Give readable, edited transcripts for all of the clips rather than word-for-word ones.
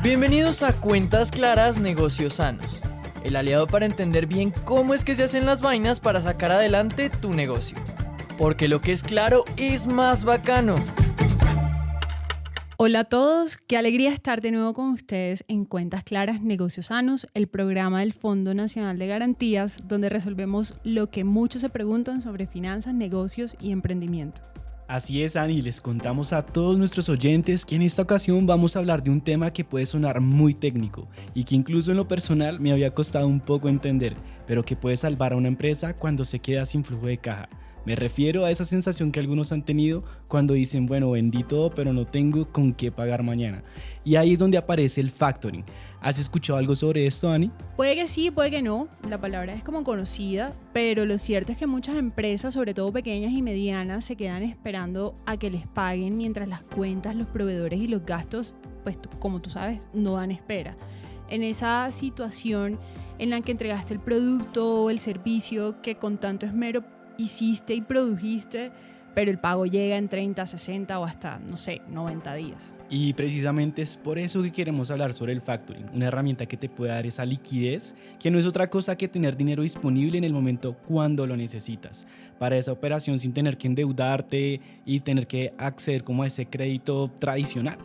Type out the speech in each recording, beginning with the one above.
Bienvenidos a Cuentas Claras, Negocios Sanos, el aliado para entender bien cómo es que se hacen las vainas para sacar adelante tu negocio. Porque lo que es claro es más bacano. Hola a todos, qué alegría estar de nuevo con ustedes en Cuentas Claras, Negocios Sanos, el programa del Fondo Nacional de Garantías, donde resolvemos lo que muchos se preguntan sobre finanzas, negocios y emprendimiento. Así es, Ani, les contamos a todos nuestros oyentes que en esta ocasión vamos a hablar de un tema que puede sonar muy técnico y que incluso en lo personal me había costado un poco entender, pero que puede salvar a una empresa cuando se queda sin flujo de caja. Me refiero a esa sensación que algunos han tenido cuando dicen, bueno, vendí todo, pero no tengo con qué pagar mañana. Y ahí es donde aparece el factoring. ¿Has escuchado algo sobre esto, Ani? Puede que sí, puede que no. La palabra es como conocida, pero lo cierto es que muchas empresas, sobre todo pequeñas y medianas, se quedan esperando a que les paguen mientras las cuentas, los proveedores y los gastos, pues como tú sabes, no dan espera. En esa situación en la que entregaste el producto o el servicio que con tanto esmero hiciste y produjiste, pero el pago llega en 30, 60 o hasta, 90 días. Y precisamente es por eso que queremos hablar sobre el factoring, una herramienta que te puede dar esa liquidez, que no es otra cosa que tener dinero disponible en el momento cuando lo necesitas, para esa operación sin tener que endeudarte y tener que acceder como a ese crédito tradicional.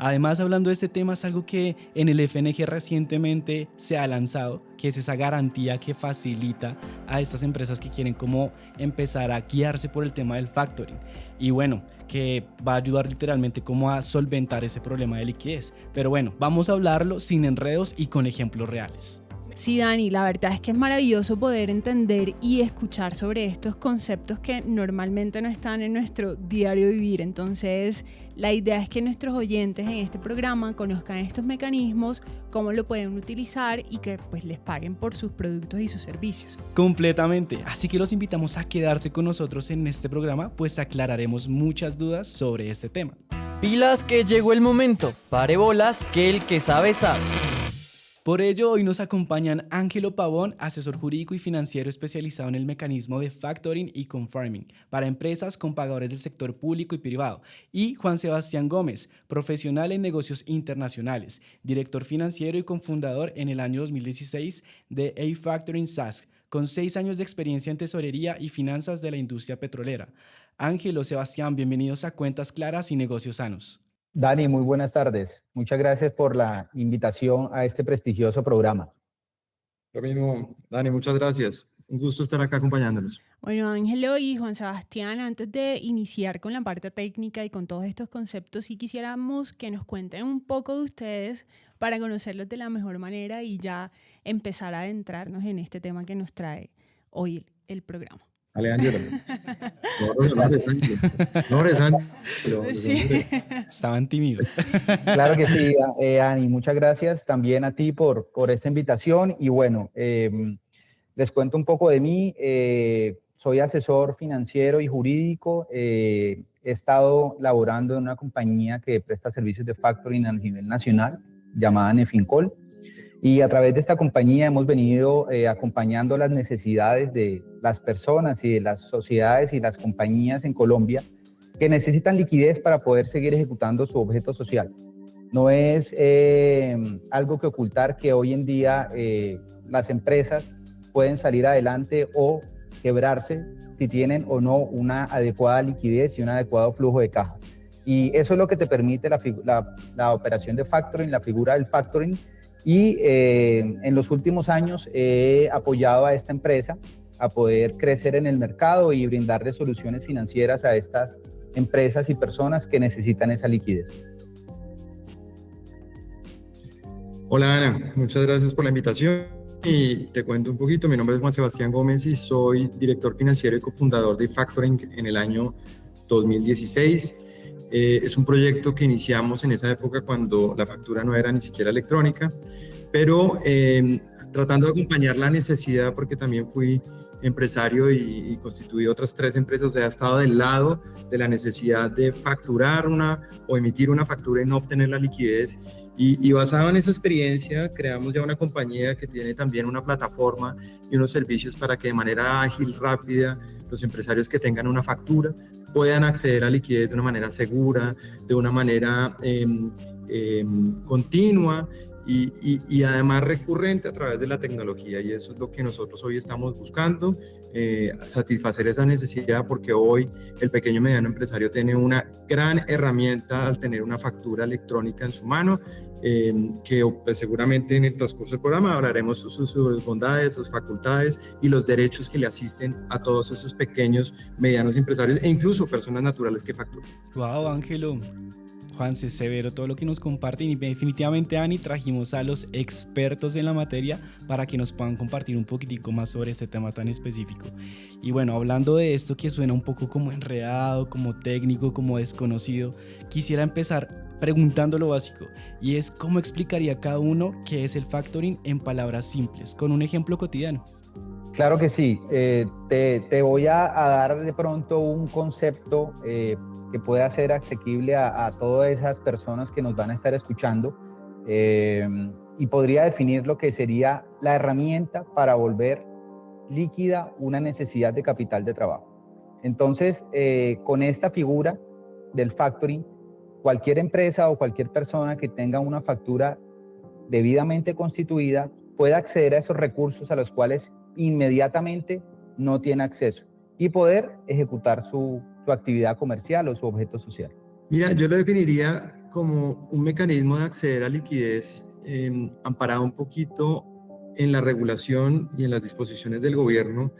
Además, hablando de este tema, es algo que en el FNG recientemente se ha lanzado, que es esa garantía que facilita a estas empresas que quieren como empezar a guiarse por el tema del factoring. Y bueno, que va a ayudar literalmente como a solventar ese problema de liquidez. Pero bueno, vamos a hablarlo sin enredos y con ejemplos reales. Sí, Dani, la verdad es que es maravilloso poder entender y escuchar sobre estos conceptos que normalmente no están en nuestro diario vivir. Entonces, la idea es que nuestros oyentes en este programa conozcan estos mecanismos, cómo lo pueden utilizar y que pues les paguen por sus productos y sus servicios. Completamente, así que los invitamos a quedarse con nosotros en este programa, pues aclararemos muchas dudas sobre este tema. Pilas que llegó el momento, pare bolas que el que sabe sabe. Por ello, hoy nos acompañan Ángelo Pavón, asesor jurídico y financiero especializado en el mecanismo de factoring y confirming para empresas con pagadores del sector público y privado, y Juan Sebastián Gómez, profesional en negocios internacionales, director financiero y cofundador en el año 2016 de A-Factoring SAS, con 6 años de experiencia en tesorería y finanzas de la industria petrolera. Ángelo, Sebastián, bienvenidos a Cuentas Claras y Negocios Sanos. Dani, muy buenas tardes. Muchas gracias por la invitación a este prestigioso programa. Lo mismo, Dani, muchas gracias. Un gusto estar acá acompañándonos. Bueno, Ángelo y Juan Sebastián, antes de iniciar con la parte técnica y con todos estos conceptos, sí quisiéramos que nos cuenten un poco de ustedes para conocerlos de la mejor manera y ya empezar a adentrarnos en este tema que nos trae hoy el programa. Dale, Ángelo. No, Ángelo. Sí. Estaban tímidos. Claro que sí, Ani, muchas gracias también a ti por esta invitación. Y bueno, les cuento un poco de mí. Soy asesor financiero y jurídico. He estado laborando en una compañía que presta servicios de factoring a nivel nacional, llamada Nefincol. Y a través de esta compañía hemos venido acompañando las necesidades de las personas y de las sociedades y las compañías en Colombia que necesitan liquidez para poder seguir ejecutando su objeto social. No es algo que ocultar que hoy en día las empresas pueden salir adelante o quebrarse si tienen o no una adecuada liquidez y un adecuado flujo de caja. Y eso es lo que te permite la operación de factoring, la figura del factoring. Y en los últimos años he apoyado a esta empresa a poder crecer en el mercado y brindarle soluciones financieras a estas empresas y personas que necesitan esa liquidez. Hola, Ana. Muchas gracias por la invitación. Y te cuento un poquito. Mi nombre es Juan Sebastián Gómez y soy director financiero y cofundador de Factoring en el año 2016. Es un proyecto que iniciamos en esa época cuando la factura no era ni siquiera electrónica, pero tratando de acompañar la necesidad, porque también fui empresario y constituí otras 3 empresas, o sea, he estado del lado de la necesidad de facturar o emitir una factura y no obtener la liquidez. Y basado en esa experiencia, creamos ya una compañía que tiene también una plataforma y unos servicios para que de manera ágil, rápida, los empresarios que tengan una factura puedan acceder a liquidez de una manera segura, de una manera continua y además recurrente a través de la tecnología, y eso es lo que nosotros hoy estamos buscando, satisfacer esa necesidad, porque hoy el pequeño y mediano empresario tiene una gran herramienta al tener una factura electrónica en su mano, que pues, seguramente en el transcurso del programa hablaremos sus bondades, sus facultades y los derechos que le asisten a todos esos pequeños, medianos empresarios e incluso personas naturales que facturan. Wow, Ángelo. Juanse, severo todo lo que nos comparten, y definitivamente, Ani, trajimos a los expertos en la materia para que nos puedan compartir un poquitico más sobre este tema tan específico. Y bueno, hablando de esto que suena un poco como enredado, como técnico, como desconocido, quisiera empezar preguntando lo básico, y es ¿cómo explicaría cada uno qué es el factoring en palabras simples, con un ejemplo cotidiano? Claro que sí. Te voy a dar de pronto un concepto que pueda ser asequible a todas esas personas que nos van a estar escuchando, y podría definir lo que sería la herramienta para volver líquida una necesidad de capital de trabajo. Entonces, con esta figura del factoring, cualquier empresa o cualquier persona que tenga una factura debidamente constituida puede acceder a esos recursos a los cuales inmediatamente no tiene acceso y poder ejecutar su actividad comercial o su objeto social. Mira, yo lo definiría como un mecanismo de acceder a liquidez amparado un poquito en la regulación y en las disposiciones del gobierno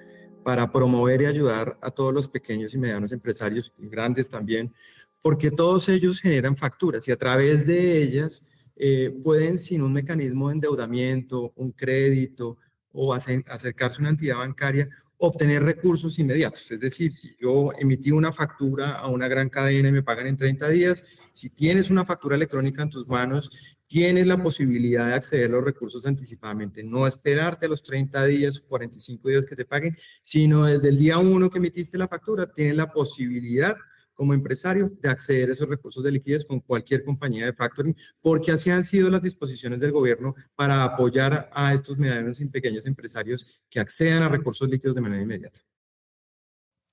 para promover y ayudar a todos los pequeños y medianos empresarios, y grandes también, porque todos ellos generan facturas y a través de ellas pueden, sin un mecanismo de endeudamiento, un crédito o acercarse a una entidad bancaria, obtener recursos inmediatos. Es decir, si yo emití una factura a una gran cadena y me pagan en 30 días, si tienes una factura electrónica en tus manos, tienes la posibilidad de acceder a los recursos anticipadamente, no esperarte a los 30 días o 45 días que te paguen, sino desde el día 1 que emitiste la factura, tienes la posibilidad como empresario de acceder a esos recursos de liquidez con cualquier compañía de factoring, porque así han sido las disposiciones del gobierno para apoyar a estos medianos y pequeños empresarios que accedan a recursos líquidos de manera inmediata.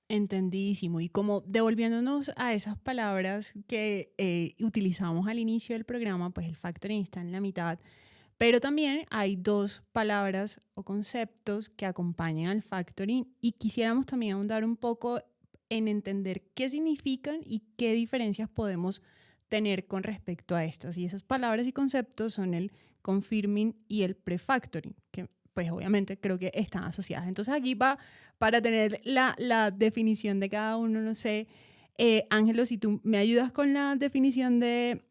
Entendidísimo. Y como devolviéndonos a esas palabras que utilizamos al inicio del programa, pues el factoring está en la mitad, pero también hay dos palabras o conceptos que acompañan al factoring y quisiéramos también ahondar un poco en entender qué significan y qué diferencias podemos tener con respecto a estas. Y esas palabras y conceptos son el confirming y el prefactoring, que pues obviamente creo que están asociadas. Entonces aquí va, para tener la definición de cada uno, no sé, Ángelo, si tú me ayudas con la definición de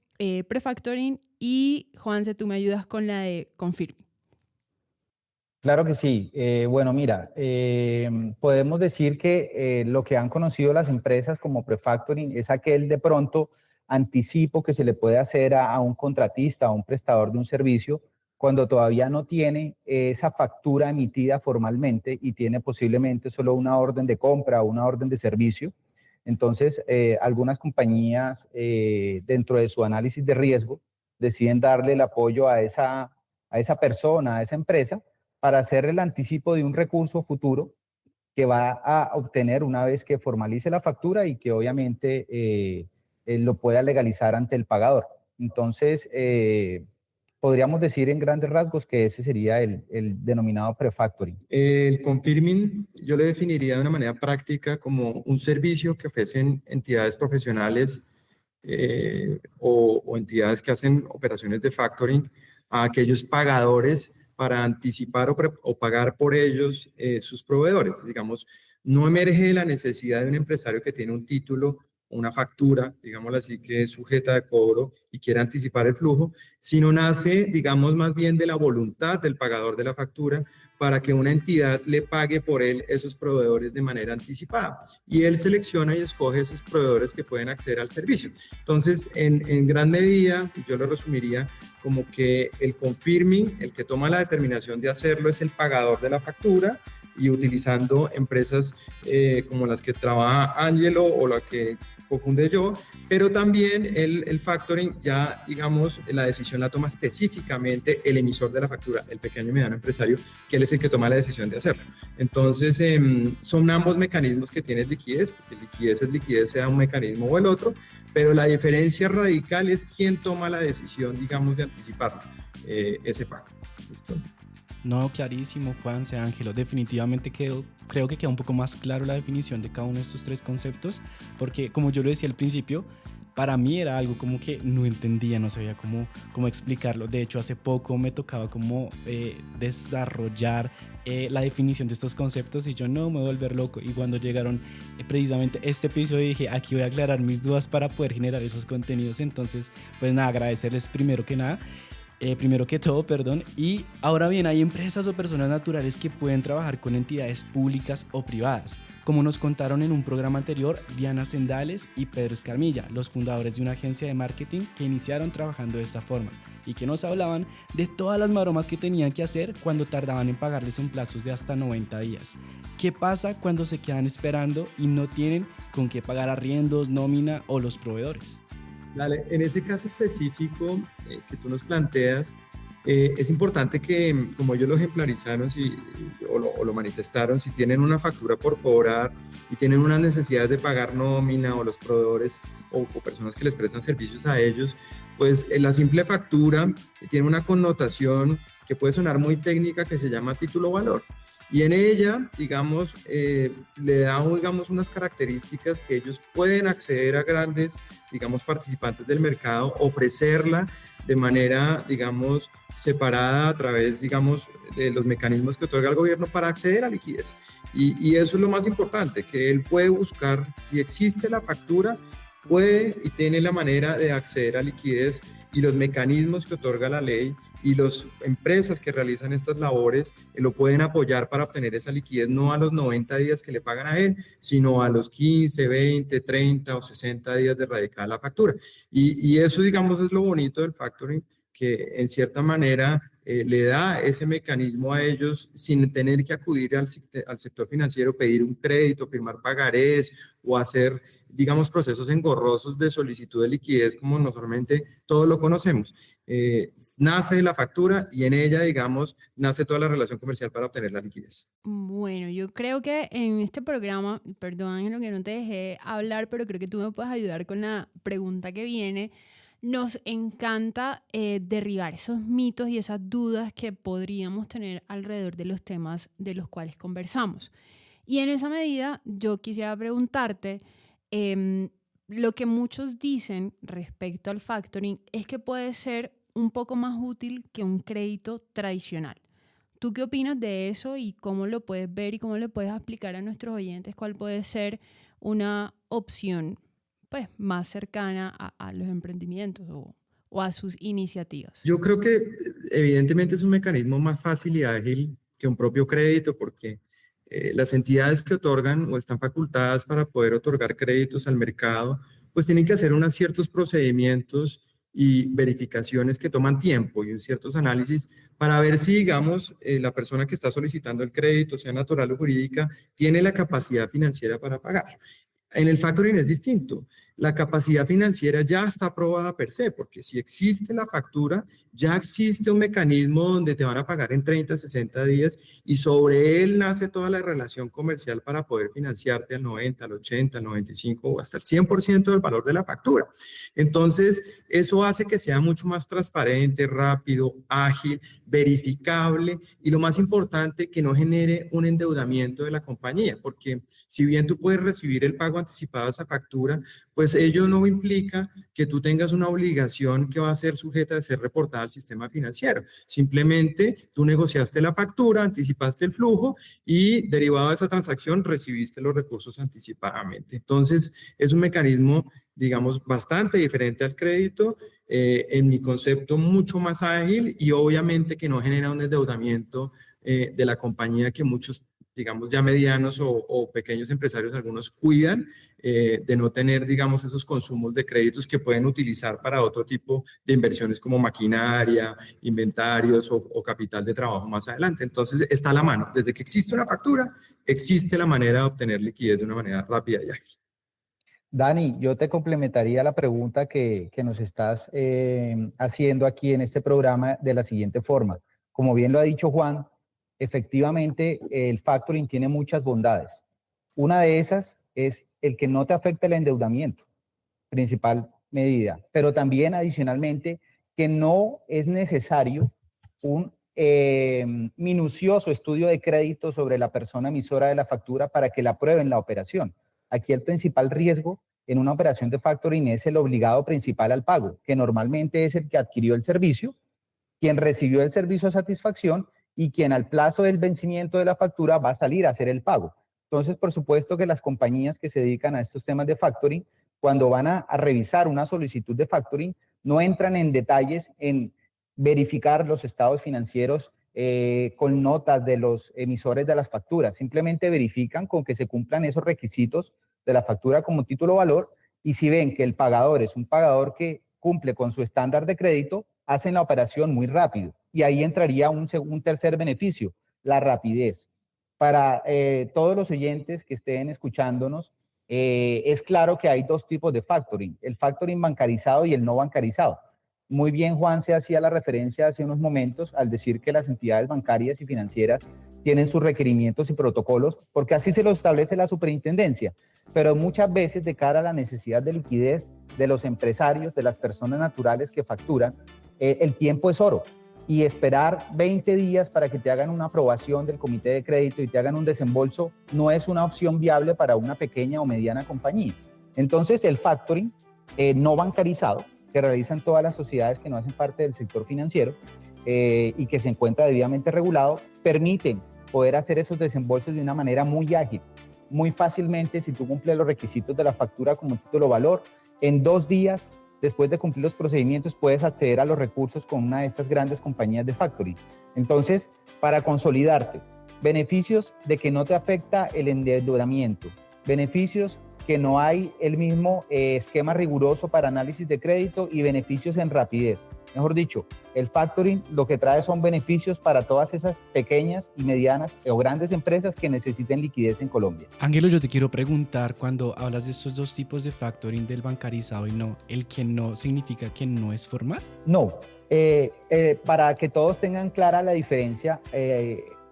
prefactoring, y Juanse, tú me ayudas con la de confirming. Claro que sí. Bueno, mira, podemos decir que lo que han conocido las empresas como prefactoring es aquel de pronto anticipo que se le puede hacer a un contratista, a un prestador de un servicio, cuando todavía no tiene esa factura emitida formalmente y tiene posiblemente solo una orden de compra o una orden de servicio. Entonces, algunas compañías dentro de su análisis de riesgo deciden darle el apoyo a esa persona, a esa empresa, para hacer el anticipo de un recurso futuro que va a obtener una vez que formalice la factura y que obviamente lo pueda legalizar ante el pagador. Entonces, podríamos decir en grandes rasgos que ese sería el denominado prefactoring. El confirming yo le definiría de una manera práctica como un servicio que ofrecen entidades profesionales o entidades que hacen operaciones de factoring a aquellos pagadores para anticipar o pagar por ellos sus proveedores. Digamos, no emerge de la necesidad de un empresario que tiene un título, una factura, digámoslo así, que es sujeta de cobro y quiere anticipar el flujo, sino nace, digamos, más bien de la voluntad del pagador de la factura para que una entidad le pague por él esos proveedores de manera anticipada. Y él selecciona y escoge esos proveedores que pueden acceder al servicio. Entonces, en gran medida, yo lo resumiría como que el confirming, el que toma la determinación de hacerlo, es el pagador de la factura, y utilizando empresas como las que trabaja Ángelo o la que cofundé yo, pero también el factoring ya, digamos, la decisión la toma específicamente el emisor de la factura, el pequeño y mediano empresario, que él es el que toma la decisión de hacerlo. Entonces, son ambos mecanismos que tienen liquidez, porque liquidez, sea un mecanismo o el otro, pero la diferencia radical es quién toma la decisión, digamos, de anticipar ese pago. ¿Listo? No, clarísimo, Juanse, Ángelo. Definitivamente creo que queda un poco más claro la definición de cada uno de estos tres conceptos, porque como yo lo decía al principio, para mí era algo como que no entendía, no sabía cómo explicarlo. De hecho, hace poco me tocaba como desarrollar la definición de estos conceptos y yo no me voy a volver loco. Y cuando llegaron precisamente este episodio dije, aquí voy a aclarar mis dudas para poder generar esos contenidos. Entonces, pues nada, agradecerles primero que todo, perdón. Y ahora bien, hay empresas o personas naturales que pueden trabajar con entidades públicas o privadas, como nos contaron en un programa anterior Diana Sendales y Pedro Escarmilla, los fundadores de una agencia de marketing que iniciaron trabajando de esta forma y que nos hablaban de todas las maromas que tenían que hacer cuando tardaban en pagarles en plazos de hasta 90 días. ¿Qué pasa cuando se quedan esperando y no tienen con qué pagar arriendos, nómina o los proveedores? Dale, en ese caso específico que tú nos planteas, es importante que, como ellos lo ejemplarizaron o lo manifestaron, si tienen una factura por cobrar y tienen unas necesidades de pagar nómina o los proveedores o personas que les prestan servicios a ellos, pues la simple factura tiene una connotación que puede sonar muy técnica que se llama título valor. Y en ella, digamos, le da, digamos, unas características que ellos pueden acceder a grandes, digamos, participantes del mercado, ofrecerla de manera, digamos, separada a través, digamos, de los mecanismos que otorga el gobierno para acceder a liquidez. Y eso es lo más importante, que él puede buscar, si existe la factura, puede y tiene la manera de acceder a liquidez y los mecanismos que otorga la ley y las empresas que realizan estas labores lo pueden apoyar para obtener esa liquidez no a los 90 días que le pagan a él, sino a los 15, 20, 30 o 60 días de radicada la factura. Y eso, digamos, es lo bonito del factoring, que en cierta manera le da ese mecanismo a ellos sin tener que acudir al sector financiero, pedir un crédito, firmar pagarés o hacer, digamos, procesos engorrosos de solicitud de liquidez como normalmente todos lo conocemos. Nace la factura y en ella, digamos, nace toda la relación comercial para obtener la liquidez. Bueno, yo creo que en este programa, perdón Ángelo que no te dejé hablar, pero creo que tú me puedes ayudar con la pregunta que viene. Nos encanta derribar esos mitos y esas dudas que podríamos tener alrededor de los temas de los cuales conversamos. Y en esa medida, yo quisiera preguntarte, lo que muchos dicen respecto al factoring es que puede ser un poco más útil que un crédito tradicional. ¿Tú qué opinas de eso y cómo lo puedes ver y cómo le puedes explicar a nuestros oyentes cuál puede ser una opción, pues, más cercana a los emprendimientos o a sus iniciativas? Yo creo que evidentemente es un mecanismo más fácil y ágil que un propio crédito porque las entidades que otorgan o están facultadas para poder otorgar créditos al mercado, pues tienen que hacer unos ciertos procedimientos y verificaciones que toman tiempo y ciertos análisis para ver si, digamos, la persona que está solicitando el crédito, sea natural o jurídica, tiene la capacidad financiera para pagar. En el factoring es distinto. La capacidad financiera ya está aprobada per se, porque si existe la factura, ya existe un mecanismo donde te van a pagar en 30, 60 días y sobre él nace toda la relación comercial para poder financiarte al 90, al 80, al 95 o hasta el 100% del valor de la factura. Entonces, eso hace que sea mucho más transparente, rápido, ágil, verificable y lo más importante, que no genere un endeudamiento de la compañía, porque si bien tú puedes recibir el pago anticipado de esa factura, pues ello no implica que tú tengas una obligación que va a ser sujeta a ser reportada al sistema financiero. Simplemente tú negociaste la factura, anticipaste el flujo y derivado de esa transacción recibiste los recursos anticipadamente. Entonces, es un mecanismo, digamos, bastante diferente al crédito, en mi concepto mucho más ágil y obviamente que no genera un endeudamiento de la compañía que muchos, digamos, ya medianos o pequeños empresarios, algunos cuidan de no tener, digamos, esos consumos de créditos que pueden utilizar para otro tipo de inversiones como maquinaria, inventarios o capital de trabajo más adelante. Entonces, está a la mano. Desde que existe una factura, existe la manera de obtener liquidez de una manera rápida y ágil. Dani, yo te complementaría la pregunta que nos estás haciendo aquí en este programa de la siguiente forma. Como bien lo ha dicho Juan, efectivamente el factoring tiene muchas bondades. Una de esas es el que no te afecta el endeudamiento, principal medida, pero también adicionalmente que no es necesario un minucioso estudio de crédito sobre la persona emisora de la factura para que la aprueben la operación. Aquí el principal riesgo en una operación de factoring es el obligado principal al pago, que normalmente es el que adquirió el servicio, quien recibió el servicio a satisfacción y quien al plazo del vencimiento de la factura va a salir a hacer el pago. Entonces, por supuesto que las compañías que se dedican a estos temas de factoring, cuando van a revisar una solicitud de factoring, no entran en detalles en verificar los estados financieros con notas de los emisores de las facturas. Simplemente verifican con que se cumplan esos requisitos de la factura como título valor, y si ven que el pagador es un pagador que cumple con su estándar de crédito, hacen la operación muy rápido. Y ahí entraría un tercer beneficio, la rapidez. Para todos los oyentes que estén escuchándonos, es claro que hay dos tipos de factoring, el factoring bancarizado y el no bancarizado. Muy bien, Juan se hacía la referencia hace unos momentos al decir que las entidades bancarias y financieras tienen sus requerimientos y protocolos, porque así se los establece la superintendencia, pero muchas veces de cara a la necesidad de liquidez de los empresarios, de las personas naturales que facturan, el tiempo es oro. Y esperar 20 días para que te hagan una aprobación del comité de crédito y te hagan un desembolso no es una opción viable para una pequeña o mediana compañía. Entonces, el factoring no bancarizado, que realizan todas las sociedades que no hacen parte del sector financiero y que se encuentra debidamente regulado, permiten poder hacer esos desembolsos de una manera muy ágil, muy fácilmente. Si tú cumples los requisitos de la factura como título valor, en 2 días, después de cumplir los procedimientos, puedes acceder a los recursos con una de estas grandes compañías de factoring. Entonces, para consolidarte, beneficios de que no te afecta el endeudamiento, beneficios que no hay el mismo esquema riguroso para análisis de crédito y beneficios en rapidez. Mejor dicho, el factoring lo que trae son beneficios para todas esas pequeñas y medianas o grandes empresas que necesiten liquidez en Colombia. Ángelo, yo te quiero preguntar, cuando hablas de estos dos tipos de factoring, del bancarizado y no, ¿el que no significa que no es formal? No, para que todos tengan clara la diferencia,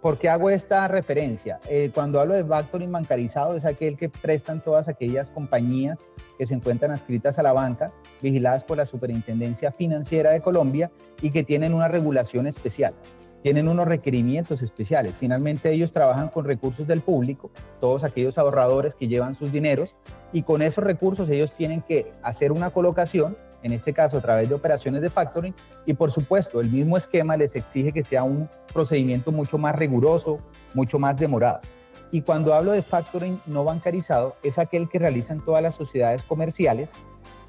¿por qué hago esta referencia? Cuando hablo de factoring bancarizado es aquel que prestan todas aquellas compañías que se encuentran adscritas a la banca, vigiladas por la Superintendencia Financiera de Colombia y que tienen una regulación especial, tienen unos requerimientos especiales. Finalmente ellos trabajan con recursos del público, todos aquellos ahorradores que llevan sus dineros, y con esos recursos ellos tienen que hacer una colocación, en este caso a través de operaciones de factoring, y por supuesto el mismo esquema les exige que sea un procedimiento mucho más riguroso, mucho más demorado. Y cuando hablo de factoring no bancarizado, es aquel que realizan todas las sociedades comerciales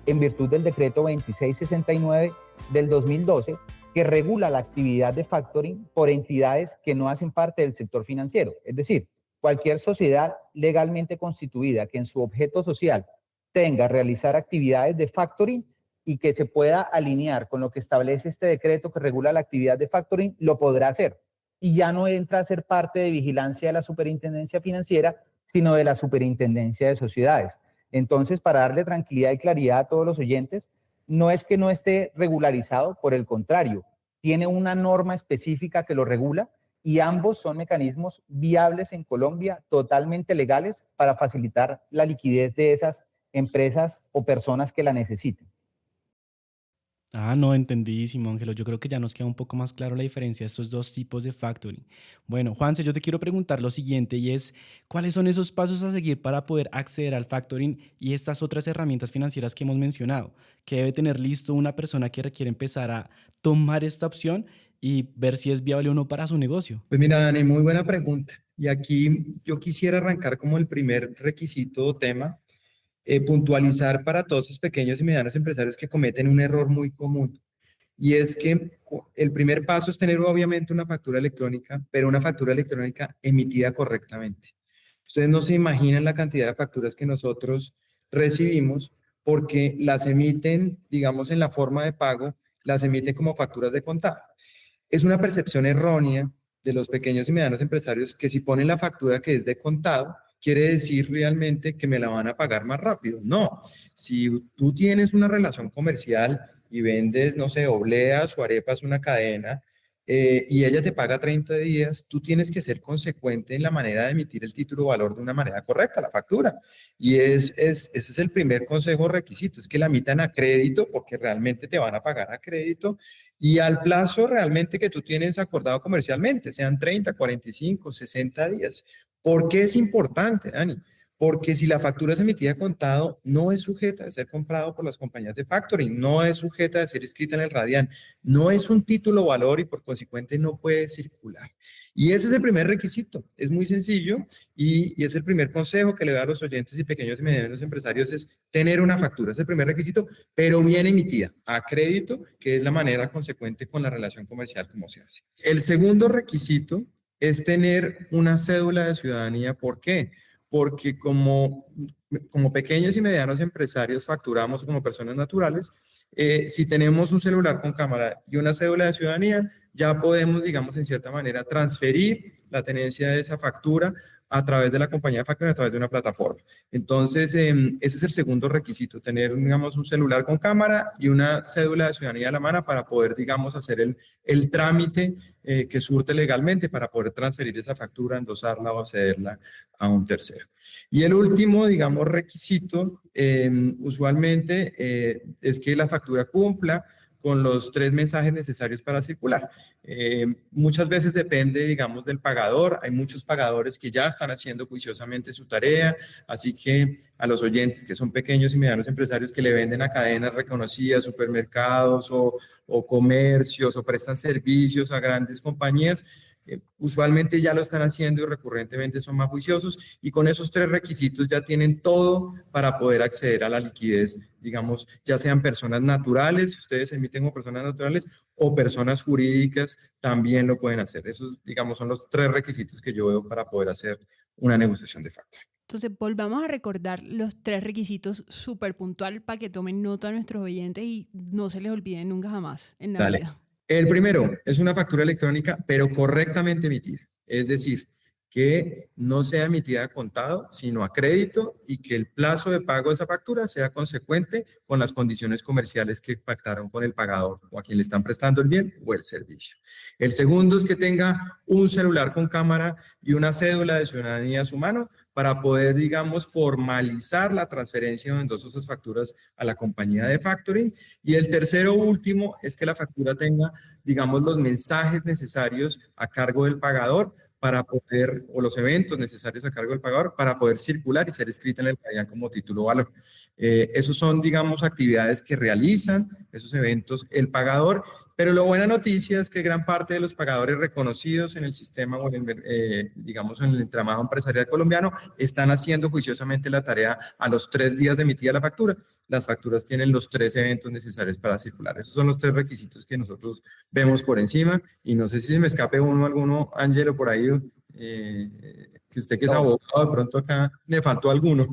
en virtud del decreto 2669 del 2012, que regula la actividad de factoring por entidades que no hacen parte del sector financiero. Es decir, cualquier sociedad legalmente constituida que en su objeto social tenga realizar actividades de factoring y que se pueda alinear con lo que establece este decreto que regula la actividad de factoring, lo podrá hacer. Y ya no entra a ser parte de vigilancia de la Superintendencia Financiera, sino de la Superintendencia de Sociedades. Entonces, para darle tranquilidad y claridad a todos los oyentes, no es que no esté regularizado, por el contrario, tiene una norma específica que lo regula y ambos son mecanismos viables en Colombia, totalmente legales para facilitar la liquidez de esas empresas o personas que la necesiten. Ah, no, entendidísimo, Ángelo. Yo creo que ya nos queda un poco más claro la diferencia de estos dos tipos de factoring. Bueno, Juanse, yo te quiero preguntar lo siguiente y es, ¿cuáles son esos pasos a seguir para poder acceder al factoring y estas otras herramientas financieras que hemos mencionado? ¿Qué debe tener listo una persona que requiere empezar a tomar esta opción y ver si es viable o no para su negocio? Pues mira, Dani, muy buena pregunta. Y aquí yo quisiera arrancar como el primer requisito o tema, puntualizar para todos esos pequeños y medianos empresarios que cometen un error muy común. Y es que el primer paso es tener obviamente una factura electrónica, pero una factura electrónica emitida correctamente. Ustedes no se imaginan la cantidad de facturas que nosotros recibimos porque las emiten, digamos, en la forma de pago, las emiten como facturas de contado. Es una percepción errónea de los pequeños y medianos empresarios que si ponen la factura que es de contado, quiere decir realmente que me la van a pagar más rápido. No, si tú tienes una relación comercial y vendes, no sé, obleas o arepas, una cadena, y ella te paga 30 días, tú tienes que ser consecuente en la manera de emitir el título de valor de una manera correcta, la factura. Y ese es el primer consejo requisito, es que la emitan a crédito porque realmente te van a pagar a crédito y al plazo realmente que tú tienes acordado comercialmente, sean 30, 45, 60 días. ¿Por qué es importante, Dani? Porque si la factura es emitida a contado, no es sujeta de ser comprado por las compañías de factoring, no es sujeta de ser escrita en el Radian, no es un título valor y por consecuente no puede circular. Y ese es el primer requisito, es muy sencillo y es el primer consejo que le doy a los oyentes y pequeños y medianos empresarios es tener una factura, es el primer requisito, pero bien emitida, a crédito, que es la manera consecuente con la relación comercial como se hace. El segundo requisito es tener una cédula de ciudadanía. ¿Por qué? Porque como pequeños y medianos empresarios facturamos como personas naturales, si tenemos un celular con cámara y una cédula de ciudadanía, ya podemos, digamos, en cierta manera, transferir la tenencia de esa factura a través de la compañía de factoring, a través de una plataforma. Entonces, ese es el segundo requisito, tener, digamos, un celular con cámara y una cédula de ciudadanía a la mano para poder, digamos, hacer el trámite que surte legalmente para poder transferir esa factura, endosarla o cederla a un tercero. Y el último, digamos, requisito, usualmente es que la factura cumpla con los 3 mensajes necesarios para circular. Muchas veces depende, digamos, del pagador. Hay muchos pagadores que ya están haciendo juiciosamente su tarea, así que a los oyentes que son pequeños y medianos empresarios que le venden a cadenas reconocidas, supermercados o comercios o prestan servicios a grandes compañías, usualmente ya lo están haciendo y recurrentemente son más juiciosos y con esos 3 requisitos ya tienen todo para poder acceder a la liquidez, digamos, ya sean personas naturales, si ustedes emiten como personas naturales o personas jurídicas, también lo pueden hacer. Esos, digamos, son los 3 requisitos que yo veo para poder hacer una negociación de factoring. Entonces, volvamos a recordar los 3 requisitos súper puntual para que tomen nota a nuestros oyentes y no se les olviden nunca jamás en la vida. El primero es una factura electrónica, pero correctamente emitida. Es decir, que no sea emitida a contado, sino a crédito y que el plazo de pago de esa factura sea consecuente con las condiciones comerciales que pactaron con el pagador o a quien le están prestando el bien o el servicio. El segundo es que tenga un celular con cámara y una cédula de ciudadanía a su mano para poder, digamos, formalizar la transferencia o endoso esas facturas a la compañía de factoring. Y el tercero último es que la factura tenga, digamos, los mensajes necesarios a cargo del pagador para poder, o los eventos necesarios a cargo del pagador para poder circular y ser escrita en el Radian como título valor. Esos son, digamos, actividades que realizan esos eventos el pagador, pero la buena noticia es que gran parte de los pagadores reconocidos en el sistema o en el, digamos, en el entramado empresarial colombiano están haciendo juiciosamente la tarea a los 3 días de emitida la factura. Las facturas tienen los 3 eventos necesarios para circular. Esos son los 3 requisitos que nosotros vemos por encima y no sé si se me escape alguno, Ángelo, por ahí, que usted que es abogado, de pronto acá me faltó alguno.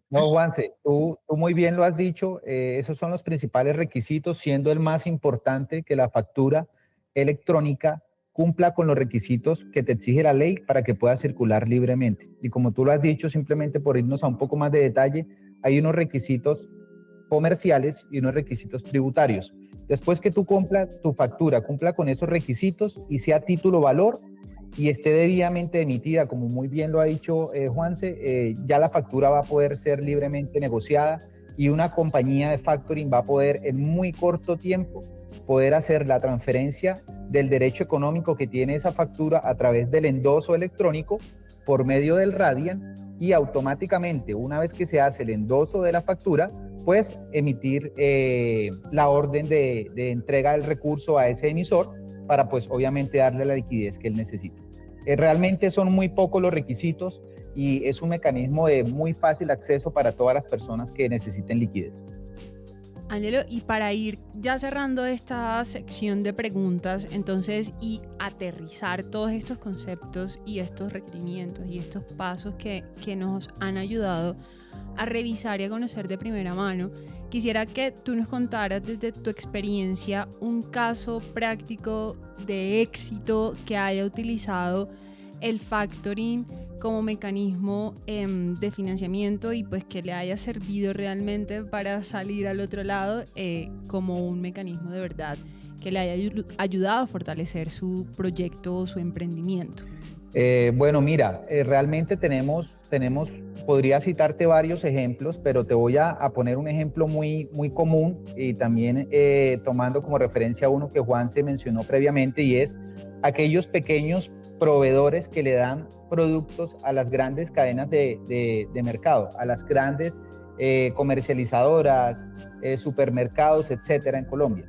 No, Juanse, tú muy bien lo has dicho, esos son los principales requisitos, siendo el más importante que la factura electrónica cumpla con los requisitos que te exige la ley para que pueda circular libremente. Y como tú lo has dicho, simplemente por irnos a un poco más de detalle, hay unos requisitos comerciales y unos requisitos tributarios. Después que tú cumplas, tu factura cumpla con esos requisitos y sea título valor y esté debidamente emitida, como muy bien lo ha dicho Juanse, ya la factura va a poder ser libremente negociada y una compañía de factoring va a poder en muy corto tiempo poder hacer la transferencia del derecho económico que tiene esa factura a través del endoso electrónico por medio del Radian y automáticamente, una vez que se hace el endoso de la factura, pues emitir la orden de entrega del recurso a ese emisor para pues obviamente darle la liquidez que él necesita. Realmente son muy pocos los requisitos y es un mecanismo de muy fácil acceso para todas las personas que necesiten liquidez. Ángelo, y para ir ya cerrando esta sección de preguntas, entonces, y aterrizar todos estos conceptos y estos requerimientos y estos pasos que nos han ayudado a revisar y a conocer de primera mano, quisiera que tú nos contaras desde tu experiencia un caso práctico de éxito que haya utilizado el factoring como mecanismo de financiamiento y pues que le haya servido realmente para salir al otro lado como un mecanismo de verdad que le haya ayudado a fortalecer su proyecto o su emprendimiento. Bueno, mira, realmente podría citarte varios ejemplos, pero te voy a poner un ejemplo muy, muy común y también tomando como referencia uno que Juan se mencionó previamente, y es aquellos pequeños proveedores que le dan productos a las grandes cadenas de mercado, a las grandes comercializadoras, supermercados, etcétera, en Colombia.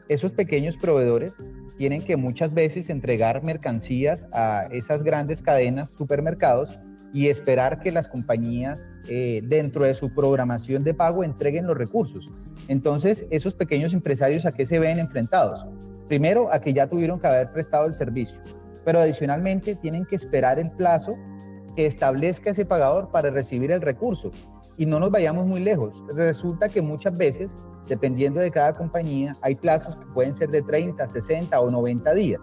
Esos pequeños proveedores tienen que muchas veces entregar mercancías a esas grandes cadenas, supermercados, y esperar que las compañías dentro de su programación de pago entreguen los recursos. Entonces, esos pequeños empresarios, ¿a qué se ven enfrentados? Primero, a que ya tuvieron que haber prestado el servicio, pero adicionalmente tienen que esperar el plazo que establezca ese pagador para recibir el recurso. Y no nos vayamos muy lejos. Resulta que muchas veces, dependiendo de cada compañía, hay plazos que pueden ser de 30, 60 o 90 días.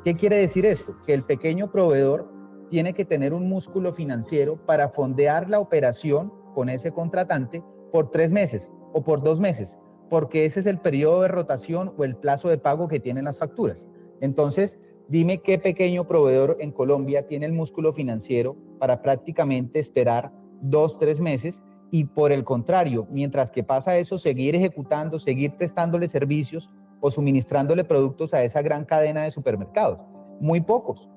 ¿Qué quiere decir esto? Que el pequeño proveedor tiene que tener un músculo financiero para fondear la operación con ese contratante por 3 meses o por 2 meses, porque ese es el periodo de rotación o el plazo de pago que tienen las facturas. Entonces, dime qué pequeño proveedor en Colombia tiene el músculo financiero para prácticamente esperar 2, 3 meses y por el contrario, mientras que pasa eso, seguir ejecutando, seguir prestándole servicios o suministrándole productos a esa gran cadena de supermercados. Muy pocos.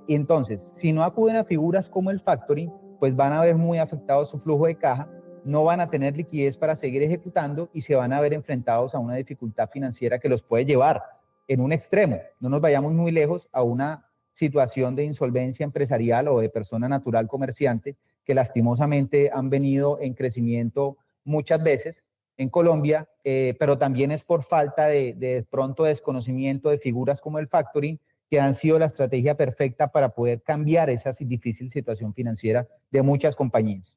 Entonces, si no acuden a figuras como el factoring, pues van a ver muy afectado su flujo de caja, no van a tener liquidez para seguir ejecutando y se van a ver enfrentados a una dificultad financiera que los puede llevar en un extremo. No nos vayamos muy lejos a una situación de insolvencia empresarial o de persona natural comerciante que lastimosamente han venido en crecimiento muchas veces en Colombia, pero también es por falta de pronto desconocimiento de figuras como el factoring, que han sido la estrategia perfecta para poder cambiar esa difícil situación financiera de muchas compañías.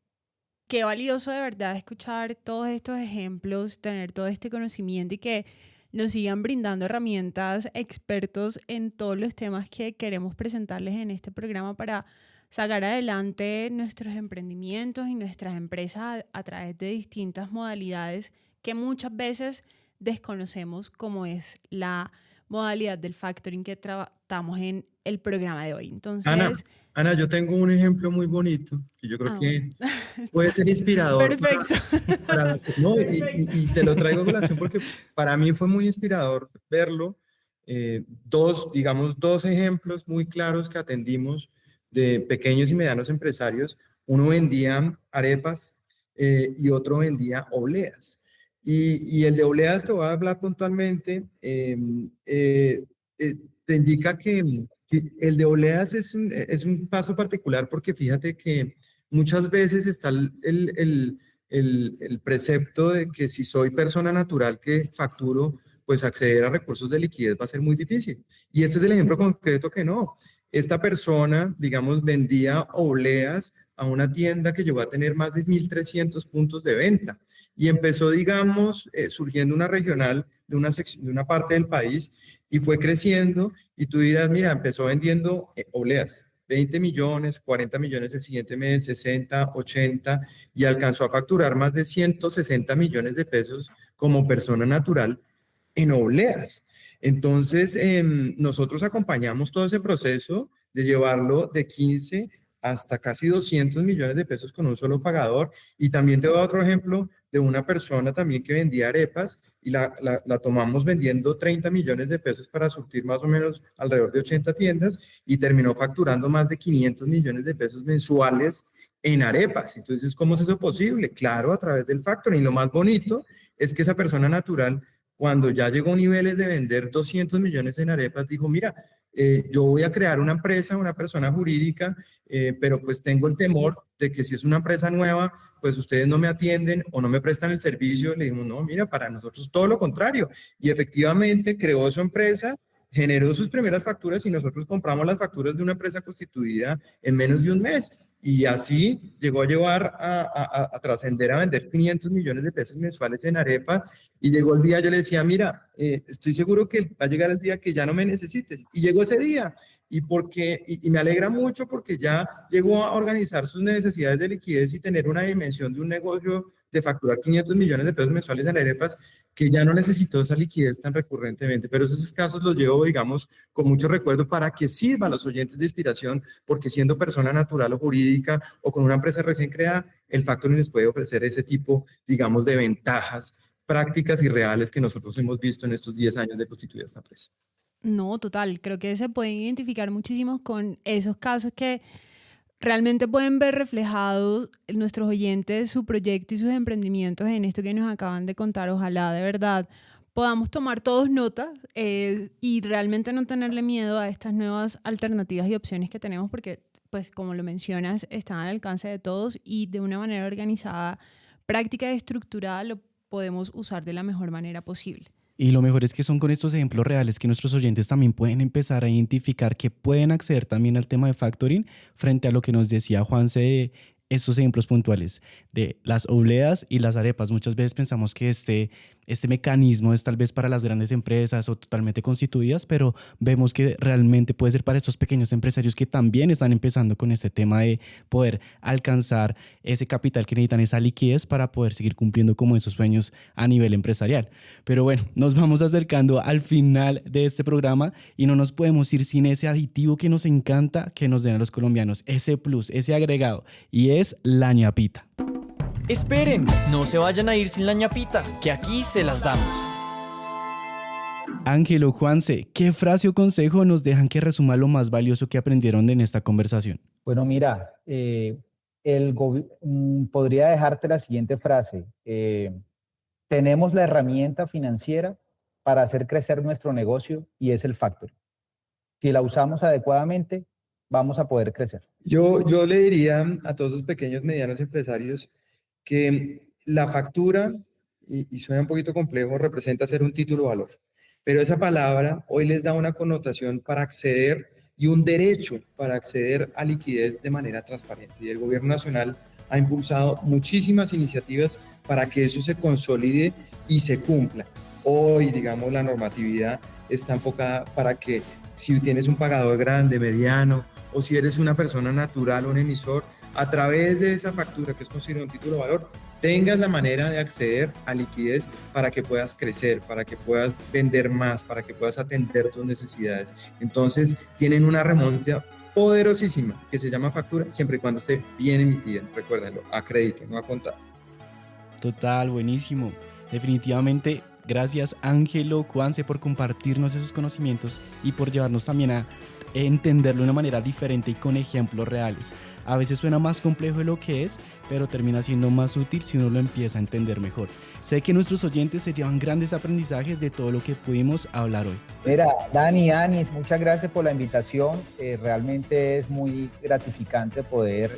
Qué valioso de verdad escuchar todos estos ejemplos, tener todo este conocimiento y que nos sigan brindando herramientas expertos en todos los temas que queremos presentarles en este programa para sacar adelante nuestros emprendimientos y nuestras empresas a través de distintas modalidades que muchas veces desconocemos, como es la modalidad del factoring que tratamos en el programa de hoy. Entonces, Ana, yo tengo un ejemplo muy bonito que yo creo que bueno. puede ser inspirador. Perfecto. Y te lo traigo a colación porque para mí fue muy inspirador verlo. Dos ejemplos muy claros que atendimos de pequeños y medianos empresarios. Uno vendía arepas y otro vendía obleas. Y el de obleas, te voy a hablar puntualmente, te indica que el de obleas es un paso particular porque fíjate que muchas veces está el precepto de que si soy persona natural que facturo, pues acceder a recursos de liquidez va a ser muy difícil. Y este es el ejemplo concreto que no. Esta persona, digamos, vendía obleas a una tienda que llegó a tener más de 1.300 puntos de venta y empezó, digamos, surgiendo una regional de una parte del país y fue creciendo y tú dirás, mira, empezó vendiendo obleas, 20 millones, 40 millones el siguiente mes, 60, 80 y alcanzó a facturar más de 160 millones de pesos como persona natural en obleas. Entonces, nosotros acompañamos todo ese proceso de llevarlo de 15 hasta casi 200 millones de pesos con un solo pagador. Y también te doy otro ejemplo de una persona también que vendía arepas y la tomamos vendiendo 30 millones de pesos para surtir más o menos alrededor de 80 tiendas y terminó facturando más de 500 millones de pesos mensuales en arepas. Entonces, ¿cómo es eso posible? Claro, a través del factoring. Lo más bonito es que esa persona natural, cuando ya llegó a niveles de vender 200 millones en arepas, dijo, mira, yo voy a crear una empresa, una persona jurídica, pero pues tengo el temor de que si es una empresa nueva, pues ustedes no me atienden o no me prestan el servicio. Le dijimos, no, mira, para nosotros todo lo contrario. Y efectivamente creó su empresa, generó sus primeras facturas y nosotros compramos las facturas de una empresa constituida en menos de un mes. Y así llegó a llevar a trascender a vender 500 millones de pesos mensuales en arepa. Y llegó el día, yo le decía, mira, estoy seguro que va a llegar el día que ya no me necesites. Y llegó ese día. Y me alegra mucho porque ya llegó a organizar sus necesidades de liquidez y tener una dimensión de un negocio de facturar 500 millones de pesos mensuales en arepas, que ya no necesitó esa liquidez tan recurrentemente. Pero esos casos los llevo, digamos, con mucho recuerdo para que sirva a los oyentes de inspiración, porque siendo persona natural o jurídica o con una empresa recién creada, el factoring les puede ofrecer ese tipo, digamos, de ventajas prácticas y reales que nosotros hemos visto en estos 10 años de constituida esta empresa. No, total, creo que se pueden identificar muchísimos con esos casos que realmente pueden ver reflejados nuestros oyentes su proyecto y sus emprendimientos en esto que nos acaban de contar. Ojalá de verdad podamos tomar todos notas y realmente no tenerle miedo a estas nuevas alternativas y opciones que tenemos, porque pues como lo mencionas, están al alcance de todos y de una manera organizada, práctica y estructurada lo podemos usar de la mejor manera posible. Y lo mejor es que son con estos ejemplos reales que nuestros oyentes también pueden empezar a identificar que pueden acceder también al tema de factoring frente a lo que nos decía Juanse de estos ejemplos puntuales de las obleas y las arepas. Muchas veces pensamos que este mecanismo es tal vez para las grandes empresas o totalmente constituidas, pero vemos que realmente puede ser para estos pequeños empresarios que también están empezando con este tema de poder alcanzar ese capital que necesitan, esa liquidez para poder seguir cumpliendo como esos sueños a nivel empresarial. Pero bueno, nos vamos acercando al final de este programa y no nos podemos ir sin ese aditivo que nos encanta que nos den a los colombianos, ese plus, ese agregado, y es la ñapita. Esperen, no se vayan a ir sin la ñapita, que aquí se las damos. Ángelo, Juanse, ¿qué frase o consejo nos dejan que resuma lo más valioso que aprendieron en esta conversación? Bueno, mira, podría dejarte la siguiente frase. Tenemos la herramienta financiera para hacer crecer nuestro negocio y es el factoring. Si la usamos adecuadamente, vamos a poder crecer. Yo le diría a todos los pequeños, medianos empresarios que la factura, y suena un poquito complejo, representa ser un título de valor. Pero esa palabra hoy les da una connotación para acceder y un derecho para acceder a liquidez de manera transparente. Y el Gobierno Nacional ha impulsado muchísimas iniciativas para que eso se consolide y se cumpla. Hoy, digamos, la normatividad está enfocada para que si tienes un pagador grande, mediano, o si eres una persona natural o un emisor, a través de esa factura que es considerado un título de valor, tengas la manera de acceder a liquidez para que puedas crecer, para que puedas vender más, para que puedas atender tus necesidades. Entonces, tienen una remonta poderosísima que se llama factura, siempre y cuando esté bien emitida. Recuérdenlo, a crédito, no a contado. Total, buenísimo. Definitivamente, gracias Ángelo, Juanse, por compartirnos esos conocimientos y por llevarnos también a entenderlo de una manera diferente y con ejemplos reales. A veces suena más complejo de lo que es, pero termina siendo más útil si uno lo empieza a entender mejor. Sé que nuestros oyentes se llevan grandes aprendizajes de todo lo que pudimos hablar hoy. Mira, Dani, muchas gracias por la invitación. Realmente es muy gratificante poder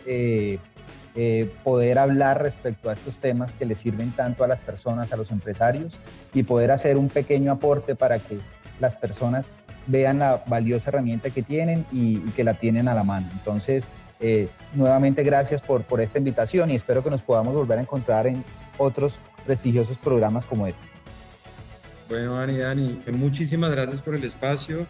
hablar respecto a estos temas que les sirven tanto a las personas, a los empresarios, y poder hacer un pequeño aporte para que las personas vean la valiosa herramienta que tienen y que la tienen a la mano. Entonces, nuevamente gracias por esta invitación y espero que nos podamos volver a encontrar en otros prestigiosos programas como este. Bueno, Dani, muchísimas gracias por el espacio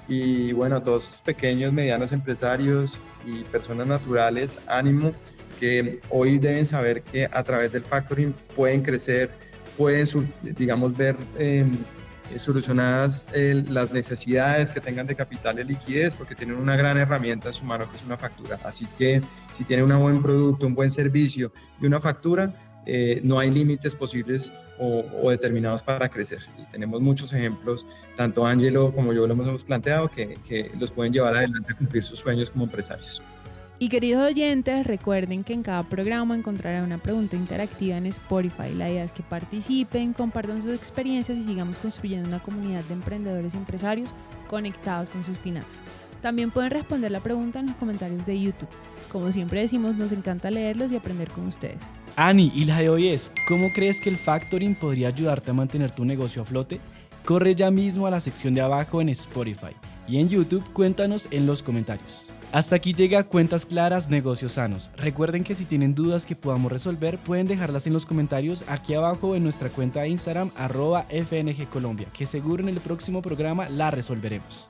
y bueno, a todos esos pequeños, medianos empresarios y personas naturales, ánimo, que hoy deben saber que a través del factoring pueden crecer, pueden, digamos, ver solucionadas las necesidades que tengan de capital y liquidez, porque tienen una gran herramienta en su mano que es una factura. Así que si tienen un buen producto, un buen servicio y una factura, no hay límites posibles o determinados para crecer. Y tenemos muchos ejemplos, tanto Ángelo como yo lo hemos planteado, que los pueden llevar adelante a cumplir sus sueños como empresarios. Y queridos oyentes, recuerden que en cada programa encontrarán una pregunta interactiva en Spotify. La idea es que participen, compartan sus experiencias y sigamos construyendo una comunidad de emprendedores y empresarios conectados con sus finanzas. También pueden responder la pregunta en los comentarios de YouTube. Como siempre decimos, nos encanta leerlos y aprender con ustedes. Ani, y la de hoy es, ¿cómo crees que el factoring podría ayudarte a mantener tu negocio a flote? Corre ya mismo a la sección de abajo en Spotify y en YouTube cuéntanos en los comentarios. Hasta aquí llega Cuentas Claras, Negocios Sanos. Recuerden que si tienen dudas que podamos resolver, pueden dejarlas en los comentarios aquí abajo en nuestra cuenta de Instagram @FNG Colombia, que seguro en el próximo programa la resolveremos.